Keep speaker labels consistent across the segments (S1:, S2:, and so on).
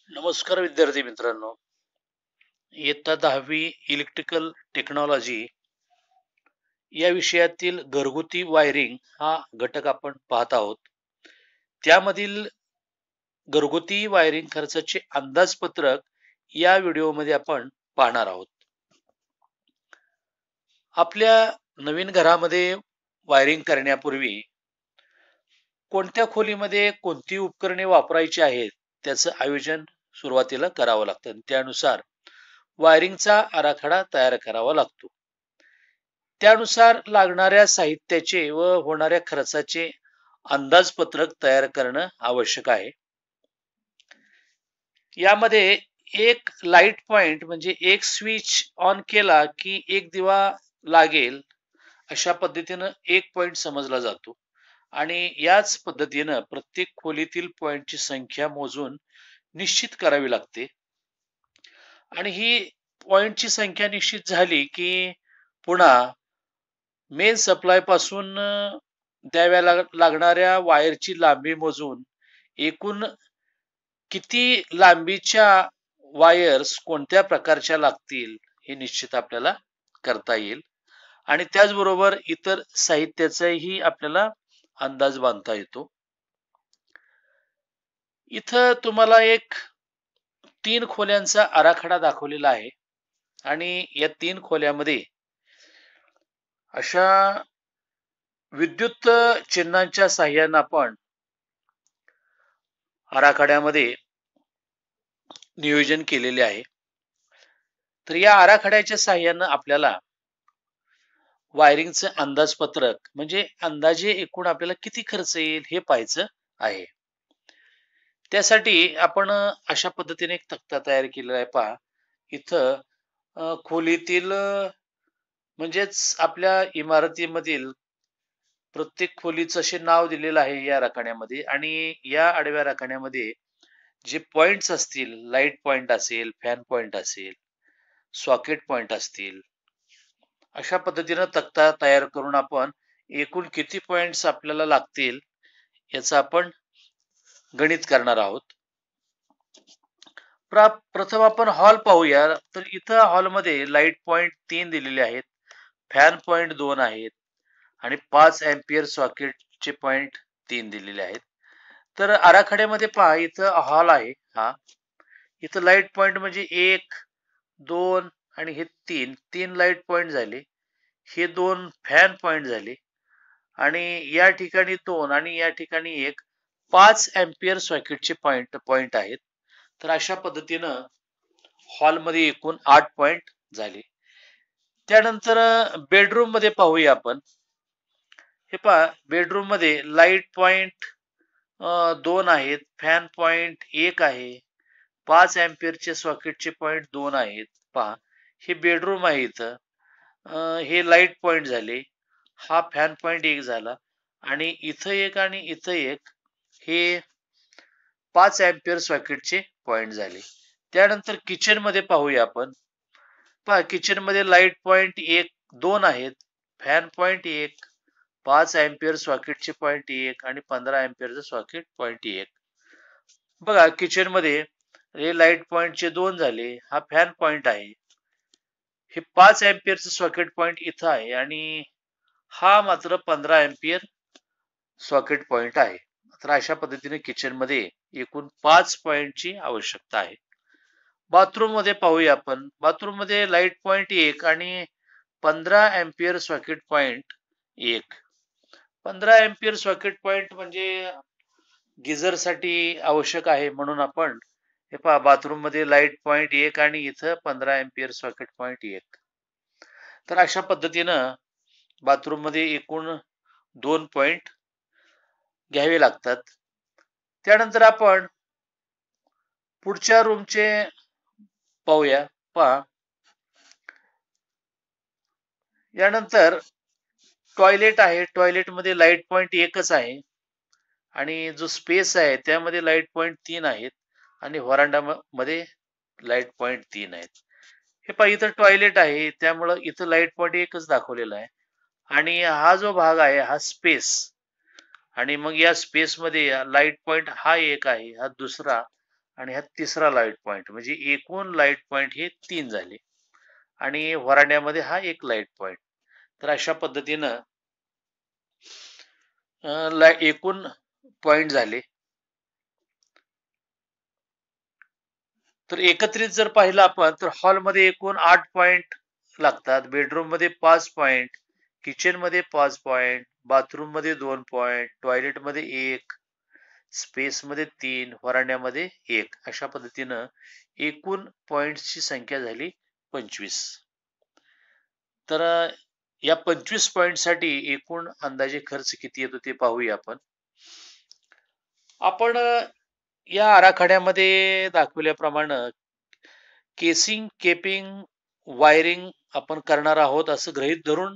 S1: नमस्कार विद्यार्थी मित्रांनो. इयत्ता 10वी इलेक्ट्रिकल टेक्नॉलॉजी या विषयातील घरगुती वायरिंग हा घटक आपण पाहत आहोत. त्यामधील घरगुती वायरिंग खर्चाचे अंदाजपत्रक या व्हिडिओमध्ये आपण पाहणार आहोत. आपल्या नवीन घरामध्ये वायरिंग करण्यापूर्वी कोणत्या खोलीमध्ये कोणती उपकरणे वापरायची आहेत त्याचं आयोजन सुरुवातीला करावं लागतं. त्यानुसार वायरिंगचा आराखडा तयार करावा लागतो. त्यानुसार लागणाऱ्या साहित्याचे व होणाऱ्या खर्चाचे अंदाजपत्रक तयार करणं आवश्यक आहे. यामध्ये एक लाईट पॉइंट म्हणजे एक स्विच ऑन केला की एक दिवा लागेल अशा पद्धतीनं एक पॉइंट समजला जातो आणि याच पद्धतीनं प्रत्येक खोलीतील पॉइंटची संख्या मोजून निश्चित करावी लागते आणि ही पॉइंटची संख्या निश्चित झाली की पुन्हा मेन सप्लाय पासून द्याव्या लागणाऱ्या वायरची लांबी मोजून एकूण किती लांबीच्या वायर्स कोणत्या प्रकारच्या लागतील हे निश्चित आपल्याला करता येईल आणि त्याचबरोबर इतर साहित्याचाही आपल्याला अंदाज बांधता येतो. इथं तुम्हाला एक 3 खोल्यांचा आराखडा दाखवलेला आहे आणि या 3 खोल्यामध्ये अशा विद्युत चिन्हांच्या साहाय्याने आपण आराखड्यामध्ये नियोजन केलेले आहे. तर या आराखड्याच्या साहाय्याने आपल्याला वायरिंगचं अंदाजपत्रक म्हणजे अंदाजे एकूण आपल्याला किती खर्च येईल हे पाहायचं आहे. त्यासाठी आपण अशा पद्धतीने एक तक्ता तयार केलेला आहे. पहा इथं खोलीतील म्हणजेच आपल्या इमारतीमधील प्रत्येक खोलीचं असे नाव दिलेलं आहे या राखाण्यामध्ये आणि या आडव्या राखाण्यामध्ये जे पॉइंट्स असतील, लाईट पॉइंट असेल, फॅन पॉइंट असेल, सॉकेट पॉइंट असतील, अशा पद्धतीनं तक्ता तयार करून आपण एकूण किती पॉइंट्स आपल्याला लागतील याचं आपण गणित करणार आहोत. प्रथम आपण हॉल पाहूया. तर इथं हॉलमध्ये लाईट पॉइंट 3 दिलेले आहेत, फॅन पॉइंट 2 आहेत आणि 5 अँपियर सॉकेटचे पॉइंट 3 दिलेले आहेत. तर आराखड्यामध्ये पहा इथं हॉल आहे हा. इथं लाईट पॉइंट म्हणजे 1, 2 आणि हे 3 लाईट पॉइंट झाले. हे 2 फॅन पॉइंट झाले आणि या ठिकाणी 2 आणि या ठिकाणी 1 5 अँपियर सॉकेटचे पॉइंट आहेत. तर अशा पद्धतीनं हॉलमध्ये एकूण 8 पॉइंट झाले. त्यानंतर बेडरूम मध्ये पाहूया आपण. हे पहा बेडरूम मध्ये लाईट पॉइंट 2 आहेत, फॅन पॉइंट 1 आहे, 5 अँपियरचे सॉकेटचे पॉइंट 2 आहेत. पहा हे बेडरूम आहे. इथं हे लाईट पॉइंट झाले, हा फॅन पॉइंट 1 झाला आणि इथं 1 आणि इथं 1 हे 5 अँपियर सॉकेटचे पॉइंट झाले. त्यानंतर किचन मध्ये पाहूया आपण. पहा किचन मध्ये लाईट पॉइंट 1, 2 आहेत, फॅन पॉइंट 1, 5 अँपियर सॉकेटचे पॉइंट 1 आणि 15 अँपियरचं सॉकेट पॉइंट 1. बघा किचन मध्ये हे लाईट पॉइंटचे 2 झाले, हा फॅन पॉइंट आहे, हे 5 अँपियरचं सॉकेट पॉइंट इथं आहे आणि हा मात्र 15 अँपियर सॉकेट पॉइंट आहे. तर अशा पद्धतीने किचन मध्ये एकूण 5 पॉइंटची आवश्यकता आहे. बाथरूम मध्ये पाहूया आपण. बाथरूम मध्ये लाईट पॉइंट 1 आणि 15 ampere socket point 1. 15 ampere socket point म्हणजे गिझर साठी आवश्यक आहे म्हणून आपण हे पहा बाथरूम मध्ये लाईट पॉइंट 1 आणि इथं 15 अँपियर सॉकेट पॉइंट 1. तर अशा पद्धतीनं बाथरूम मध्ये एकूण 2 पॉइंट घ्यावे लागतात. त्यानंतर आपण पुढच्या रूमचे पाहूया. पहा यानंतर टॉयलेट आहे. टॉयलेट मध्ये लाईट पॉइंट 1च आहे आणि जो स्पेस आहे त्यामध्ये लाईट पॉइंट 3 आहेत आणि व्हरांडा मध्ये लाईट पॉइंट 3 आहेत. हे पहा इथं टॉयलेट आहे त्यामुळं इथं लाईट पॉइंट 1च दाखवलेला आहे आणि हा जो भाग आहे हा स्पेस आणि मग या स्पेस मध्ये लाईट पॉइंट हा 1 आहे, हा दुसरा आणि हा तिसरा लाईट पॉइंट, म्हणजे एकूण लाईट पॉइंट हे 3 झाले आणि व्हरांड्यामध्ये हा एक लाईट पॉइंट. तर अशा पद्धतीनं एकूण पॉइंट झाले. तर एकत्रित जर पाहिलं आपण तर हॉलमध्ये एकूण 8 पॉइंट लागतात, बेडरूम मध्ये 5 पॉइंट, किचन मध्ये 5 पॉइंट, बाथरूम मध्ये 2 पॉइंट, टॉयलेट मध्ये 1, स्पेस मध्ये 3, व्हरांड्यामध्ये 1. अशा पद्धतीनं एकूण पॉइंट्सची संख्या झाली 25. तर या 25 पॉइंट साठी एकूण अंदाजे खर्च किती येतो ते पाहूया आपण. आपण या आराखड्यामध्ये दाखवल्याप्रमाणे केसिंग, केपिंग, वायरिंग आपण करणार आहोत असं गृहीत धरून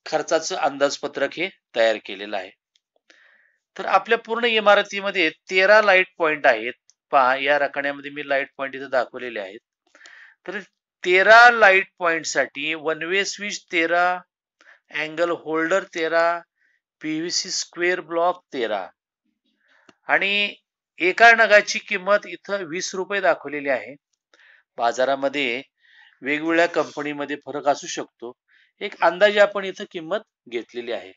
S1: खर्चाचं अंदाजपत्रक हे तयार केलेलं आहे. तर आपल्या पूर्ण इमारतीमध्ये 13 लाईट पॉइंट आहेत. पहा, या रकान्यामध्ये मी लाईट पॉइंट इथे दाखवलेले आहेत. तर 13 लाईट पॉइंट साठी one way switch 13, angle holder 13, PVC square block 13 आणि एका नगाची किंमत इथं 20 रुपये दाखवलेली आहे. बाजारामध्ये वेगवेगळ्या कंपनीमध्ये फरक असू शकतो. एक अंदाजे आपण इथं किंमत घेतलेली आहे.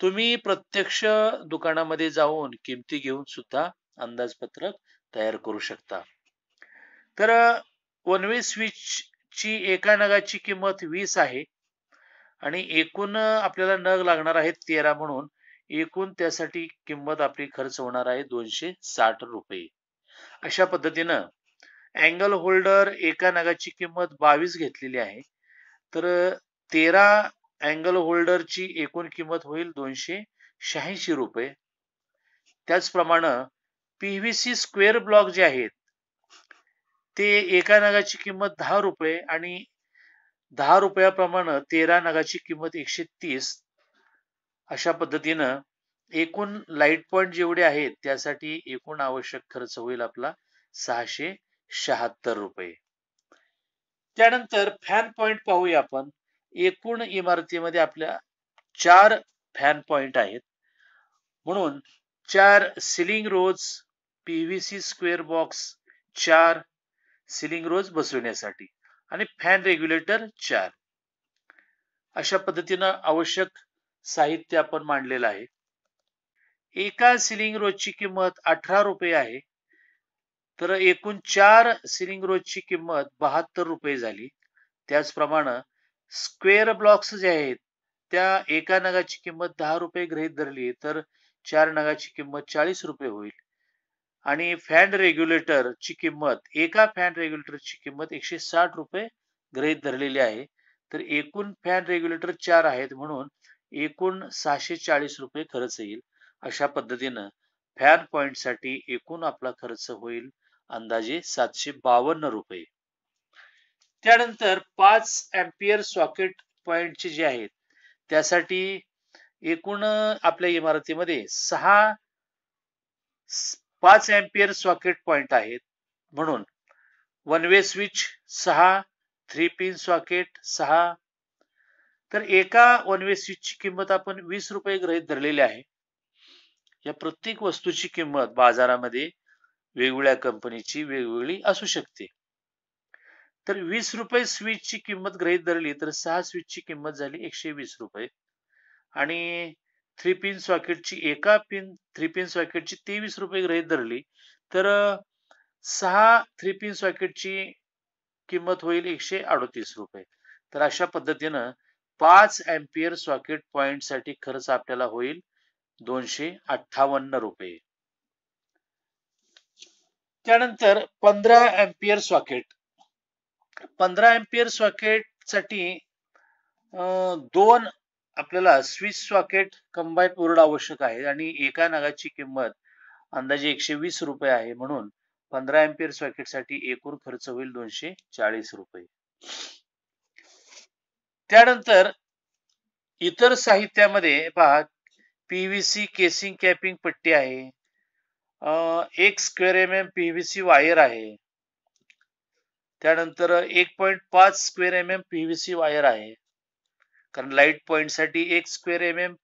S1: तुम्ही प्रत्यक्ष दुकानामध्ये जाऊन किमती घेऊन सुद्धा अंदाजपत्रक तयार करू शकता. तर वन वे स्विचची एका नगाची किंमत 20 आहे आणि एकूण आपल्याला नग लागणार आहेत 13, म्हणून एकूण त्यासाठी किंमत आपली खर्च होणार आहे 260 रुपये. अशा पद्धतीनं अँगल होल्डर एका नगाची किंमत 22 घेतलेली आहे. तर 13 अँगल होल्डरची एकूण किंमत होईल 286 रुपये. त्याचप्रमाणे पीव्हीसी स्क्वेअर ब्लॉक जे आहेत ते एका नगाची किंमत 10 रुपये आणि 10 रुपयाप्रमाणे 13 नगाची किंमत 130. अशा पद्धतीनं एकूण लाईट पॉइंट जेवढे आहेत त्यासाठी एकूण आवश्यक खर्च होईल आपला 676 रुपये. त्यानंतर फॅन पॉइंट पाहूया आपण. एकूण इमारतीमध्ये आपल्या 4 फॅन पॉइंट आहेत, म्हणून 4 सिलिंग रोज पीव्हीसी स्क्वेअर बॉक्स 4 सिलिंग रोज बसवण्यासाठी आणि फॅन रेग्युलेटर 4. अशा पद्धतीनं आवश्यक साहित्य आपण मांडलेलं आहे. एका सिलिंग रोजची किंमत 18 रुपये आहे. तर एकूण 4 सिलिंग रोजची किंमत 72 रुपये झाली. त्याचप्रमाणे स्क्वेअर ब्लॉक्स जे आहेत त्या एका नगाची किंमत 10 रुपये गृहीत धरली तर 4 नगाची किंमत 40 रुपये होईल आणि फॅन रेग्युलेटरची किंमत, एका फॅन रेग्युलेटरची किंमत 160 रुपये गृहीत धरलेली आहे. तर एकूण फॅन रेग्युलेटर 4 आहेत, म्हणून एकूण 640 रुपये खर्च येईल. अशा पद्धतीनं फॅन पॉइंट साठी एकूण आपला खर्च होईल अंदाजे 752 रुपये. त्यानंतर 5 अँपियर सॉकेट पॉइंटचे जे आहेत त्यासाठी एकूण आपल्या इमारतीमध्ये 5 अँपियर सॉकेट पॉइंट आहेत, म्हणून one way switch 6, 3 pin socket 6. तर एका वन वे स्विचची किंमत आपण 20 रुपये गृहीत धरलेली आहे. या प्रत्येक वस्तूची किंमत बाजारामध्ये वेगवेगळ्या कंपनीची वेगवेगळी असू शकते. तर 20 रुपये स्विचची किंमत गृहीत धरली तर 6 स्विचची किंमत झाली 120 रुपये आणि 3 पिन सॉकेटची 3 पिन सॉकेटची 23 रुपये गृहीत धरली तर 6 3 पिन सॉकेटची किंमत होईल 138 रुपये. तर अशा पद्धतीनं 5 अँपियर सॉकेट पॉइंट साठी खर्च आपल्याला होईल 258 रुपये. त्यानंतर 15 अँपियर सॉकेट. 15 अँपियर सॉकेट साठी 2 आपल्याला स्विच सॉकेट कंबाईन बोर्ड आवश्यक आहे आणि एका नगाची किंमत अंदाजे 120 रुपये आहे, म्हणून 15 अँपियर सॉकेट साठी एकूण खर्च होईल 240 रुपये. त्यानंतर इतर साहित्यामध्ये पहा, पीव्हीसी केसिंग कॅपिंग पट्टी आहे, 1 स्क्वेअर mm पीव्हीसी वायर आहे, त्यानंतर 1.5 स्क्वेअर mm पीव्हीसी वायर आहे, कारण लाईट पॉइंट साठी 1 स्क्वेअर mm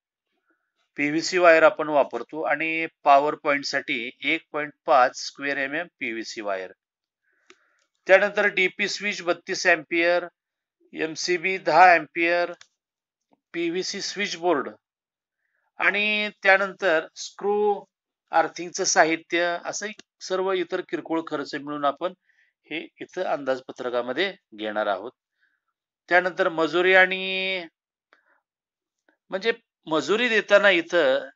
S1: पीव्हीसी वायर आपण वापरतो आणि पॉवर पॉइंट साठी 1.5 स्क्वेअर mm पीव्हीसी वायर. त्यानंतर DP switch 32 ampere, MCB 10 ampere, PVC switch board आणि त्यानंतर स्क्रू, अर्थिंगचं साहित्य असं सर्व इतर किरकोळ खर्च मिळून आपण हे इथं अंदाजपत्रकामध्ये घेणार आहोत. त्यानंतर मजुरी आणि म्हणजे मजुरी देताना इथं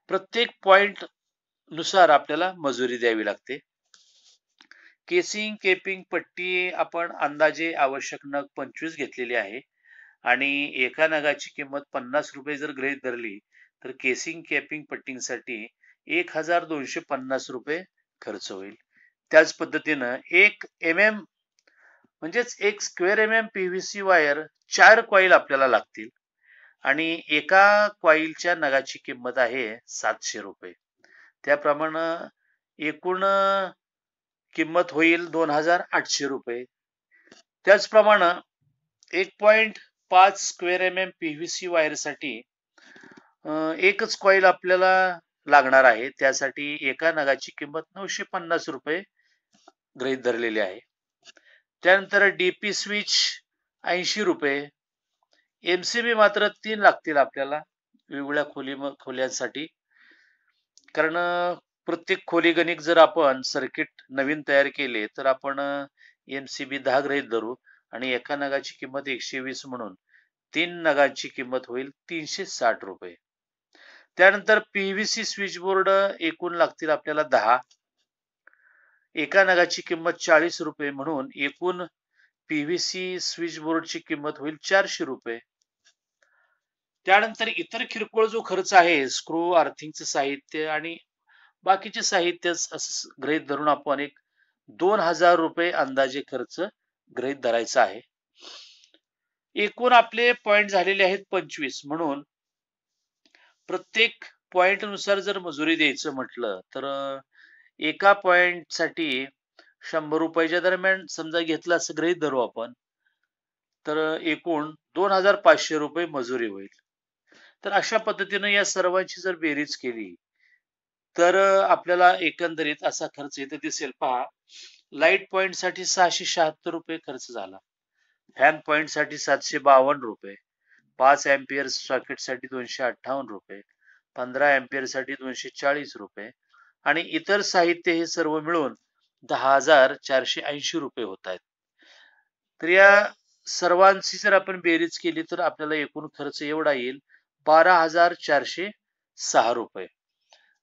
S1: प्रत्येक पॉइंट नुसार आपल्याला मजुरी द्यावी लागते. केसिंग, केपिंग, पट्टी आपण अंदाजे आवश्यक नग 25 घेतलेली आहे आणि एका नगाची किंमत 50 रुपये जर गृहीत धरली तर केसिंग, केपिंग, पट्टींसाठी 1250 रुपये खर्च होईल. त्याच पद्धतीनं 1 mm म्हणजेच 1 square mm PVC wire 4 coil आपल्याला लागतील आणि एका कॉईलच्या नगाची किंमत आहे 700 रुपये. त्याप्रमाणे एकूण किंमत होईल 2800 रुपये. त्याचप्रमाणे 1.5 स्क्वेअर mm पीव्हीसी वायरसाठी एकच कॉईल आपल्याला लागणार आहे. त्यासाठी एका नगाची किंमत 950 रुपये गृहीत धरलेली आहे. त्यानंतर डीपी स्विच 80 रुपये. एमसीबी मात्र 3 लागतील आपल्याला वेगवेगळ्या खोल्यांसाठी. कारण प्रत्येक खोली गणिक जर आपण सर्किट नवीन तयार केले तर आपण एमसीबी 10 गृहीत धरू आणि एका नगाची किंमत 120 म्हणून 3 नगाची किंमत होईल 360 रुपये. त्यानंतर पीव्हीसी स्विच बोर्ड एकूण लागतील आपल्याला 10. एका नगाची किंमत 40 रुपये म्हणून एकूण पीव्हीसी स्विच बोर्डची किंमत होईल 400 रुपये. त्यानंतर इतर किरकोळ जो खर्च आहे, स्क्रू, अर्थिंगचं साहित्य आणि बाकीचे साहित्य गृहीत धरून आपण एक 2000 रुपये अंदाजे खर्च गृहीत धरायचा आहे. एकूण आपले पॉइंट झालेले आहेत 25 म्हणून प्रत्येक पॉइंट नुसार जर मजुरी द्यायचं म्हटलं तर एका पॉइंट साठी 100 रुपयाच्या दरम्यान समजा घेतलं असं गृहीत धरू आपण तर एकूण 2500 रुपये मजुरी होईल. तर अशा पद्धतीने या सर्वांची जर बेरीज केली तर आपल्याला एकंदरीत असा खर्च इथे दिसेल. पहा, लाईट पॉइंट साठी 676 रुपये खर्च झाला, फॅन पॉइंट साठी 752 रुपये, 5 अँपियर सॉकेट साठी 258 रुपये, 15 अँपियर साठी 240 रुपये आणि इतर साहित्य हे सर्व मिळून 10,480 रुपये होत आहेत. तर या सर्वांची जर आपण बेरीज केली तर आपल्याला एकूण खर्च एवढा येईल 12,406 रुपये.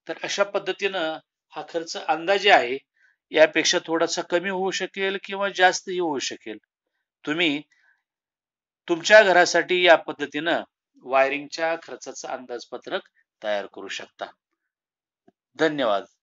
S1: तर अशा पद्धतीनं हा खर्च अंदाजे आहे. यापेक्षा थोडासा कमी होऊ शकेल किंवा जास्तही होऊ शकेल. तुम्ही तुमच्या घरासाठी या पद्धतीनं वायरिंगच्या खर्चाचं अंदाजपत्रक तयार करू शकता. धन्यवाद.